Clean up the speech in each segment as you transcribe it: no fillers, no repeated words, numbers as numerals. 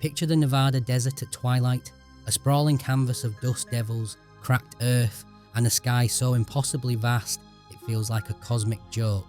Picture the Nevada desert at twilight, a sprawling canvas of dust devils, cracked earth, and a sky so impossibly vast it feels like a cosmic joke.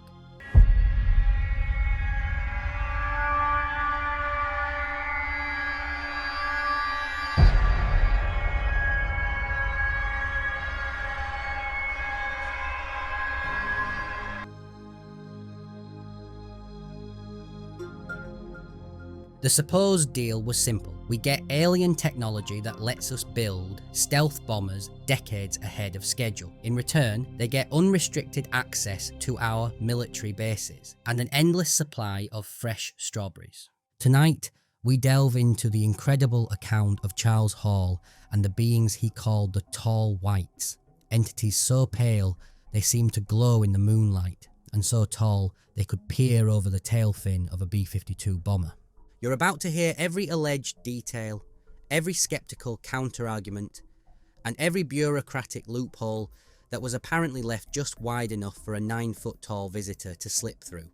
The supposed deal was simple. We get alien technology that lets us build stealth bombers decades ahead of schedule. In return, they get unrestricted access to our military bases and an endless supply of fresh strawberries. Tonight, we delve into the incredible account of Charles Hall and the beings he called the Tall Whites, entities so pale they seem to glow in the moonlight, and so tall they could peer over the tail fin of a B-52 bomber. You're about to hear every alleged detail, every skeptical counter-argument, and every bureaucratic loophole that was apparently left just wide enough for a 9-foot-tall visitor to slip through.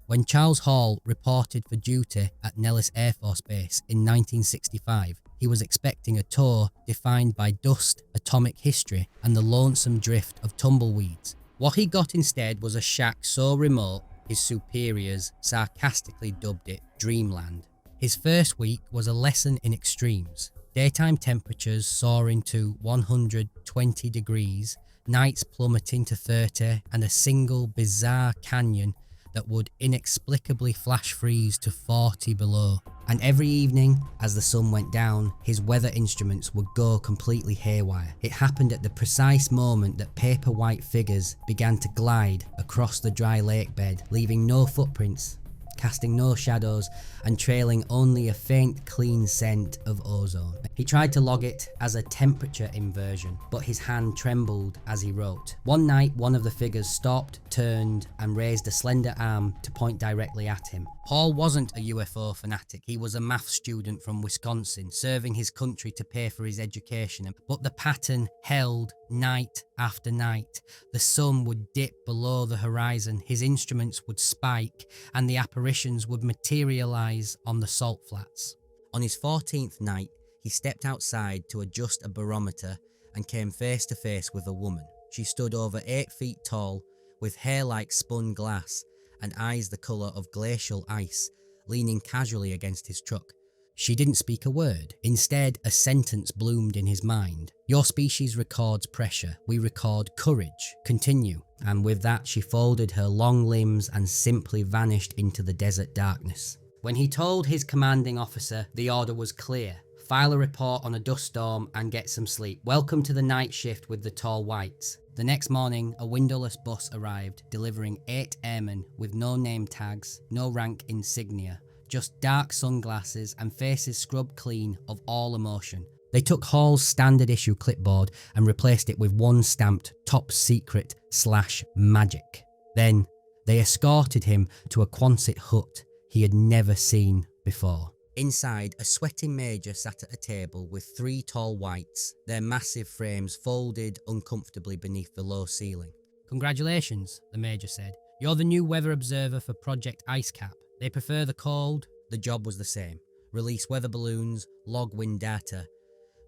When Charles Hall reported for duty at Nellis Air Force Base in 1965, he was expecting a tour defined by dust, atomic history, and the lonesome drift of tumbleweeds. What he got instead was a shack so remote his superiors sarcastically dubbed it Dreamland. His first week was a lesson in extremes. Daytime temperatures soaring to 120 degrees, nights plummeting to 30, and a single bizarre canyon that would inexplicably flash freeze to 40 below. And every evening, as the sun went down, his weather instruments would go completely haywire. It happened at the precise moment that paper white figures began to glide across the dry lake bed, leaving no footprints, casting no shadows, and trailing only a faint clean scent of ozone. He tried to log it as a temperature inversion, but his hand trembled as he wrote. One night, one of the figures stopped, turned, and raised a slender arm to point directly at him. Hall wasn't a UFO fanatic. He was a math student from Wisconsin, serving his country to pay for his education. But the pattern held night after night. The sun would dip below the horizon, his instruments would spike, and the apparitions would materialize on the salt flats. On his 14th night, he stepped outside to adjust a barometer and came face to face with a woman. She stood over 8 feet tall, with hair like spun glass and eyes the colour of glacial ice, leaning casually against his truck. She didn't speak a word. Instead, a sentence bloomed in his mind. Your species records pressure. We record courage. Continue. And with that, she folded her long limbs and simply vanished into the desert darkness. When he told his commanding officer, the order was clear. File a report on a dust storm and get some sleep. Welcome to the night shift with the Tall Whites. The next morning, a windowless bus arrived, delivering 8 airmen with no name tags, no rank insignia, just dark sunglasses and faces scrubbed clean of all emotion. They took Hall's standard issue clipboard and replaced it with one stamped top secret /magic. Then they escorted him to a Quonset hut he had never seen before. Inside, a sweating major sat at a table with 3 tall whites, their massive frames folded uncomfortably beneath the low ceiling. Congratulations, the major said. You're the new weather observer for Project Icecap. They prefer the cold. The job was the same. Release weather balloons, log wind data.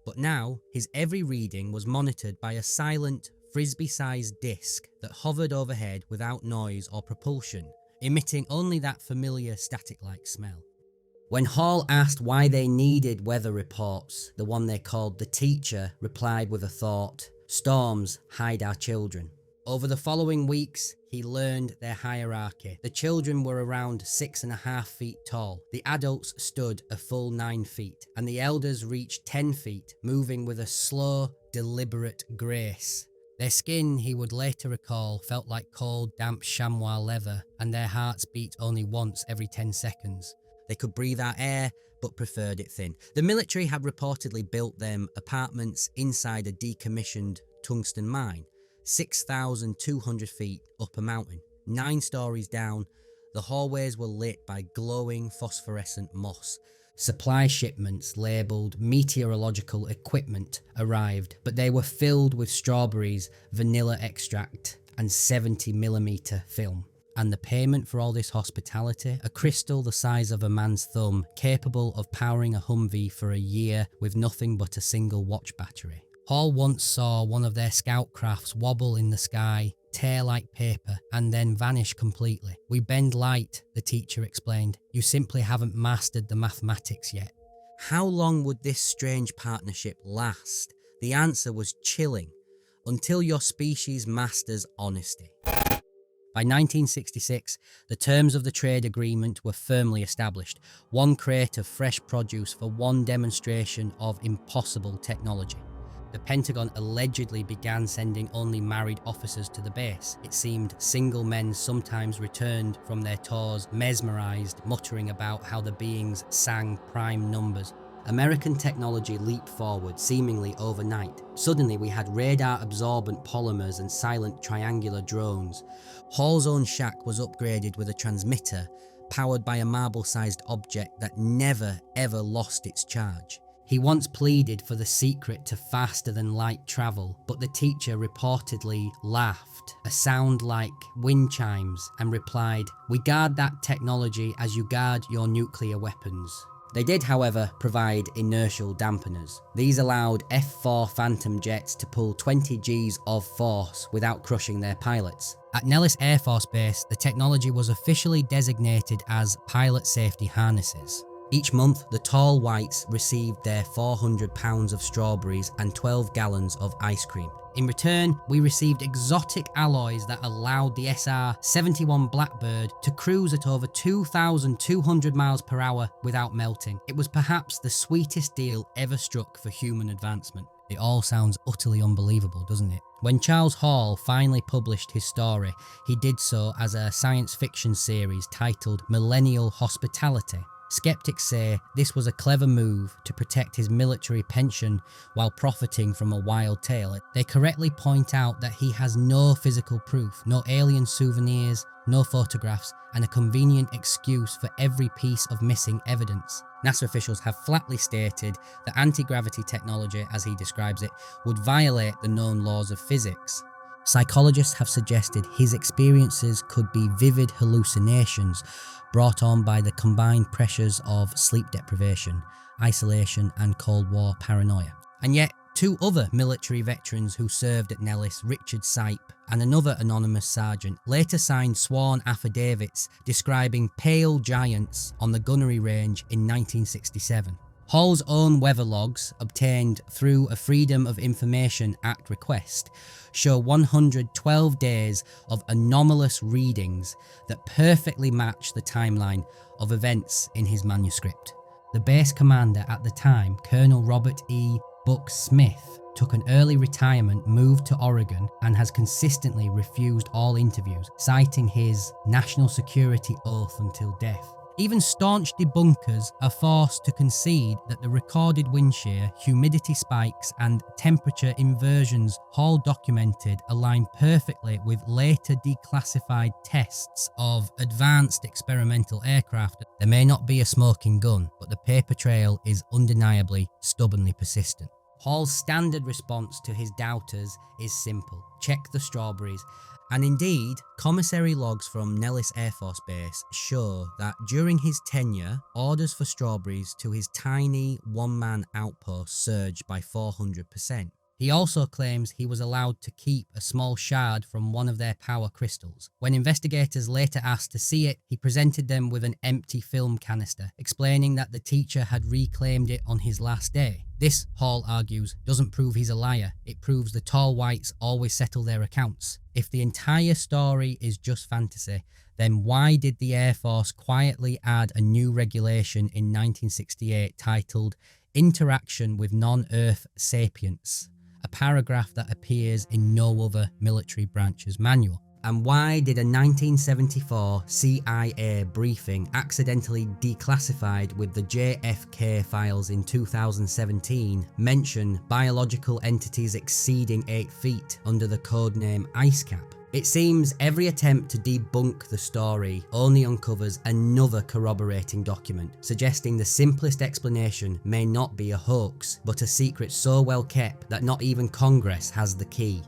But now, his every reading was monitored by a silent, frisbee-sized disc that hovered overhead without noise or propulsion, emitting only that familiar static-like smell. When Hall asked why they needed weather reports, the one they called the teacher replied with a thought, "Storms hide our children." Over the following weeks, he learned their hierarchy. The children were around 6.5 feet tall. The adults stood a full 9 feet, and the elders reached 10 feet, moving with a slow, deliberate grace. Their skin, he would later recall, felt like cold, damp chamois leather, and their hearts beat only once every 10 seconds. They could breathe out air, but preferred it thin. The military had reportedly built them apartments inside a decommissioned tungsten mine, 6,200 feet up a mountain. 9 stories down, the hallways were lit by glowing phosphorescent moss. Supply shipments labelled meteorological equipment arrived, but they were filled with strawberries, vanilla extract, and 70mm film. And the payment for all this hospitality? A crystal the size of a man's thumb, capable of powering a Humvee for a year with nothing but a single watch battery. Hall once saw one of their scout crafts wobble in the sky, tear like paper, and then vanish completely. "We bend light," the teacher explained. "You simply haven't mastered the mathematics yet." How long would this strange partnership last? The answer was chilling. Until your species masters honesty. By 1966, the terms of the trade agreement were firmly established. 1 crate of fresh produce for 1 demonstration of impossible technology. The Pentagon allegedly began sending only married officers to the base. It seemed single men sometimes returned from their tours mesmerized, muttering about how the beings sang prime numbers. American technology leaped forward seemingly overnight. Suddenly we had radar-absorbent polymers and silent triangular drones. Hall's own shack was upgraded with a transmitter powered by a marble-sized object that never ever lost its charge. He once pleaded for the secret to faster-than-light travel, but the teacher reportedly laughed, a sound like wind chimes, and replied, "We guard that technology as you guard your nuclear weapons." They did, however, provide inertial dampeners. These allowed F-4 Phantom jets to pull 20 Gs of force without crushing their pilots. At Nellis Air Force Base, the technology was officially designated as pilot safety harnesses. Each month, the tall whites received their 400 pounds of strawberries and 12 gallons of ice cream. In return, we received exotic alloys that allowed the SR-71 Blackbird to cruise at over 2,200 miles per hour without melting. It was perhaps the sweetest deal ever struck for human advancement. It all sounds utterly unbelievable, doesn't it? When Charles Hall finally published his story, he did so as a science fiction series titled Millennial Hospitality. Skeptics say this was a clever move to protect his military pension while profiting from a wild tale. They correctly point out that he has no physical proof, no alien souvenirs, no photographs, and a convenient excuse for every piece of missing evidence. NASA officials have flatly stated that anti-gravity technology, as he describes it, would violate the known laws of physics. Psychologists have suggested his experiences could be vivid hallucinations brought on by the combined pressures of sleep deprivation, isolation, and Cold War paranoia. And yet, 2 other military veterans who served at Nellis, Richard Sipe and another anonymous sergeant, later signed sworn affidavits describing pale giants on the gunnery range in 1967. Hall's own weather logs, obtained through a Freedom of Information Act request, show 112 days of anomalous readings that perfectly match the timeline of events in his manuscript. The base commander at the time, Colonel Robert E. Buck Smith, took an early retirement, moved to Oregon, and has consistently refused all interviews, citing his national security oath until death. Even staunch debunkers are forced to concede that the recorded wind shear, humidity spikes, and temperature inversions Hall documented align perfectly with later declassified tests of advanced experimental aircraft. There may not be a smoking gun, but the paper trail is undeniably stubbornly persistent. Hall's standard response to his doubters is simple: check the strawberries. And indeed, commissary logs from Nellis Air Force Base show that during his tenure, orders for strawberries to his tiny one-man outpost surged by 400%. He also claims he was allowed to keep a small shard from one of their power crystals. When investigators later asked to see it, he presented them with an empty film canister, explaining that the teacher had reclaimed it on his last day. This, Hall argues, doesn't prove he's a liar. It proves the tall whites always settle their accounts. If the entire story is just fantasy, then why did the Air Force quietly add a new regulation in 1968 titled Interaction with Non-Earth Sapients? A paragraph that appears in no other military branch's manual. And why did a 1974 CIA briefing accidentally declassified with the JFK files in 2017 mention biological entities exceeding 8 feet under the codename Ice Cap? It seems every attempt to debunk the story only uncovers another corroborating document, suggesting the simplest explanation may not be a hoax, but a secret so well kept that not even Congress has the key.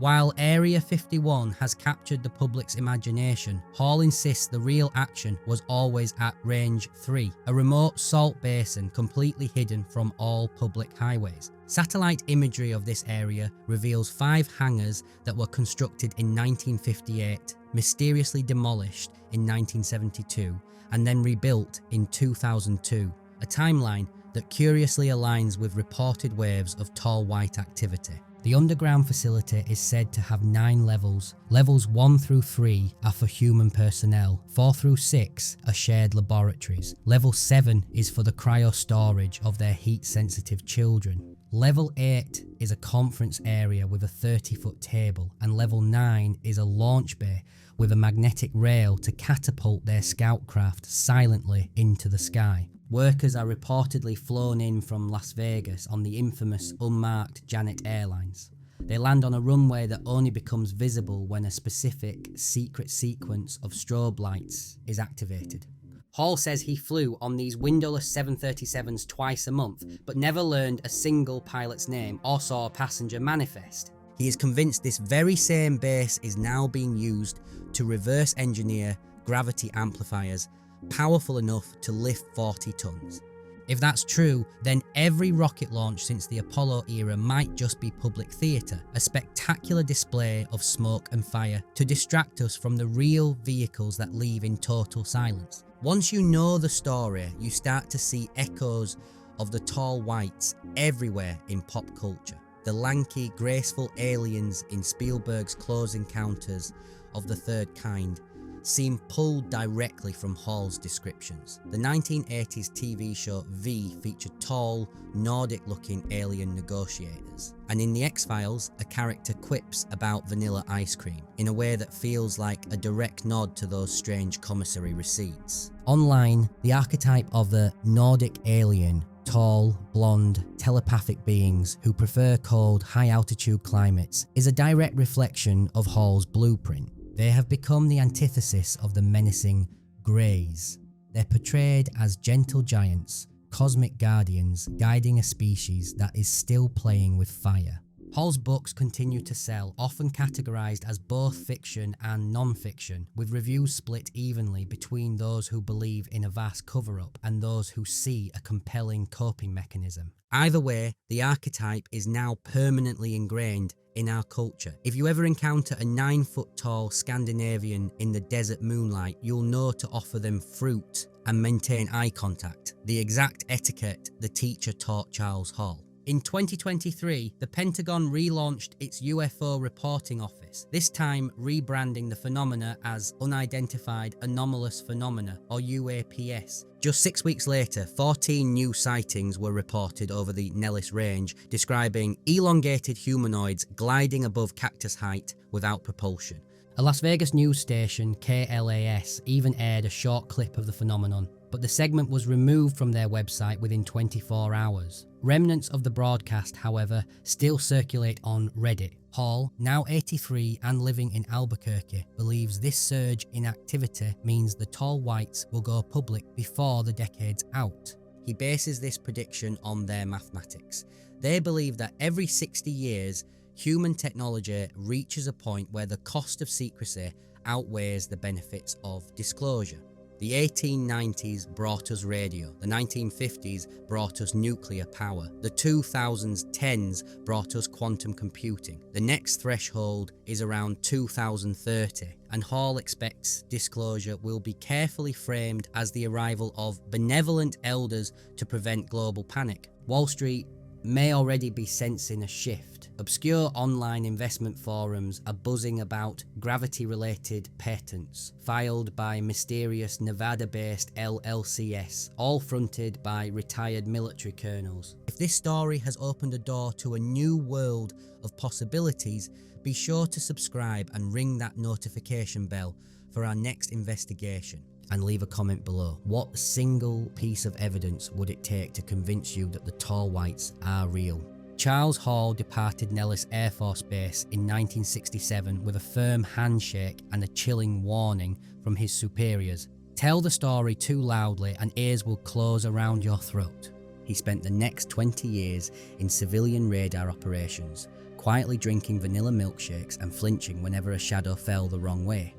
While Area 51 has captured the public's imagination, Hall insists the real action was always at Range 3, a remote salt basin completely hidden from all public highways. Satellite imagery of this area reveals 5 hangars that were constructed in 1958, mysteriously demolished in 1972, and then rebuilt in 2002, a timeline that curiously aligns with reported waves of tall white activity. The underground facility is said to have 9 levels. Levels 1 through 3 are for human personnel, 4 through 6 are shared laboratories. Level 7 is for the cryo-storage of their heat-sensitive children. Level 8 is a conference area with a 30-foot table, and Level 9 is a launch bay with a magnetic rail to catapult their scout craft silently into the sky. Workers are reportedly flown in from Las Vegas on the infamous unmarked Janet Airlines. They land on a runway that only becomes visible when a specific secret sequence of strobe lights is activated. Hall says he flew on these windowless 737s twice a month, but never learned a single pilot's name or saw a passenger manifest. He is convinced this very same base is now being used to reverse engineer gravity amplifiers powerful enough to lift 40 tons. If that's true, then every rocket launch since the Apollo era might just be public theatre, a spectacular display of smoke and fire to distract us from the real vehicles that leave in total silence. Once you know the story, you start to see echoes of the tall whites everywhere in pop culture. The lanky, graceful aliens in Spielberg's Close Encounters of the Third Kind seem pulled directly from Hall's descriptions. The 1980s TV show V featured tall, Nordic-looking alien negotiators. And in The X-Files, a character quips about vanilla ice cream in a way that feels like a direct nod to those strange commissary receipts. Online, the archetype of the Nordic alien, tall, blonde, telepathic beings who prefer cold, high-altitude climates, is a direct reflection of Hall's blueprint. They have become the antithesis of the menacing Greys. They're portrayed as gentle giants, cosmic guardians guiding a species that is still playing with fire. Hall's books continue to sell, often categorised as both fiction and non-fiction, with reviews split evenly between those who believe in a vast cover-up and those who see a compelling coping mechanism. Either way, the archetype is now permanently ingrained in our culture. If you ever encounter a 9-foot-tall Scandinavian in the desert moonlight, you'll know to offer them fruit and maintain eye contact, the exact etiquette the teacher taught Charles Hall. In 2023, the Pentagon relaunched its UFO reporting office, this time rebranding the phenomena as Unidentified Anomalous Phenomena, or UAPS. Just 6 weeks later, 14 new sightings were reported over the Nellis Range, describing elongated humanoids gliding above cactus height without propulsion. A Las Vegas news station, KLAS, even aired a short clip of the phenomenon, but the segment was removed from their website within 24 hours. Remnants of the broadcast, however, still circulate on Reddit. Hall, now 83 and living in Albuquerque, believes this surge in activity means the tall whites will go public before the decade's out. He bases this prediction on their mathematics. They believe that every 60 years, human technology reaches a point where the cost of secrecy outweighs the benefits of disclosure. The 1890s brought us radio, the 1950s brought us nuclear power, the 2010s brought us quantum computing. The next threshold is around 2030, and Hall expects disclosure will be carefully framed as the arrival of benevolent elders to prevent global panic. Wall Street may already be sensing a shift. Obscure online investment forums are buzzing about gravity-related patents filed by mysterious Nevada-based LLCs, all fronted by retired military colonels. If this story has opened a door to a new world of possibilities, be sure to subscribe and ring that notification bell for our next investigation. And leave a comment below. What single piece of evidence would it take to convince you that the tall whites are real? Charles Hall departed Nellis Air Force Base in 1967 with a firm handshake and a chilling warning from his superiors. Tell the story too loudly and ears will close around your throat. He spent the next 20 years in civilian radar operations, quietly drinking vanilla milkshakes and flinching whenever a shadow fell the wrong way.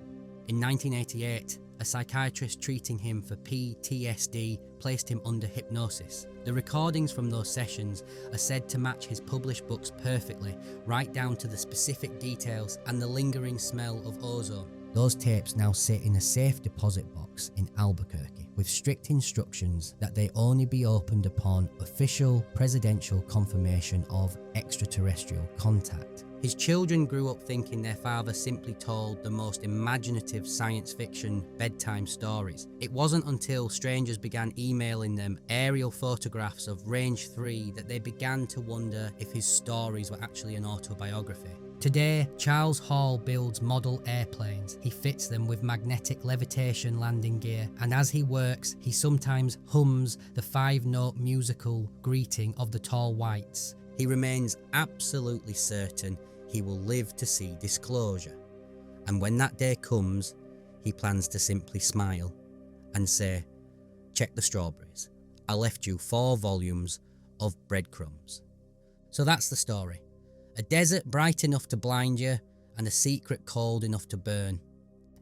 In 1988, a psychiatrist treating him for PTSD placed him under hypnosis. The recordings from those sessions are said to match his published books perfectly, right down to the specific details and the lingering smell of ozone. Those tapes now sit in a safe deposit box in Albuquerque, with strict instructions that they only be opened upon official presidential confirmation of extraterrestrial contact. His children grew up thinking their father simply told the most imaginative science fiction bedtime stories. It wasn't until strangers began emailing them aerial photographs of Range 3 that they began to wonder if his stories were actually an autobiography. Today, Charles Hall builds model airplanes. He fits them with magnetic levitation landing gear, and as he works, he sometimes hums the 5-note musical greeting of the tall whites. He remains absolutely certain he will live to see disclosure. And when that day comes, he plans to simply smile and say, "Check the strawberries. I left you 4 volumes of breadcrumbs." So that's the story. A desert bright enough to blind you, and a secret cold enough to burn.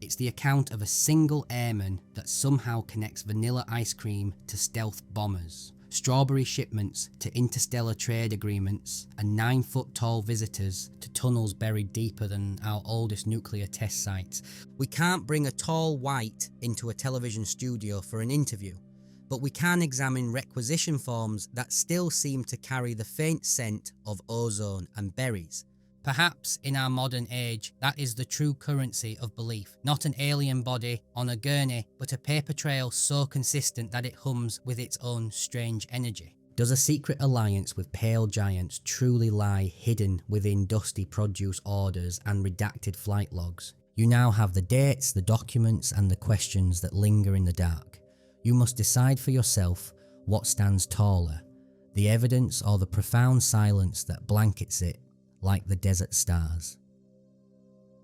It's the account of a single airman that somehow connects vanilla ice cream to stealth bombers, strawberry shipments to interstellar trade agreements, and 9-foot-tall visitors to tunnels buried deeper than our oldest nuclear test sites. We can't bring a tall white into a television studio for an interview, but we can examine requisition forms that still seem to carry the faint scent of ozone and berries. Perhaps in our modern age, that is the true currency of belief. Not an alien body on a gurney, but a paper trail so consistent that it hums with its own strange energy. Does a secret alliance with pale giants truly lie hidden within dusty produce orders and redacted flight logs? You now have the dates, the documents, and the questions that linger in the dark. You must decide for yourself what stands taller, the evidence or the profound silence that blankets it like the desert stars.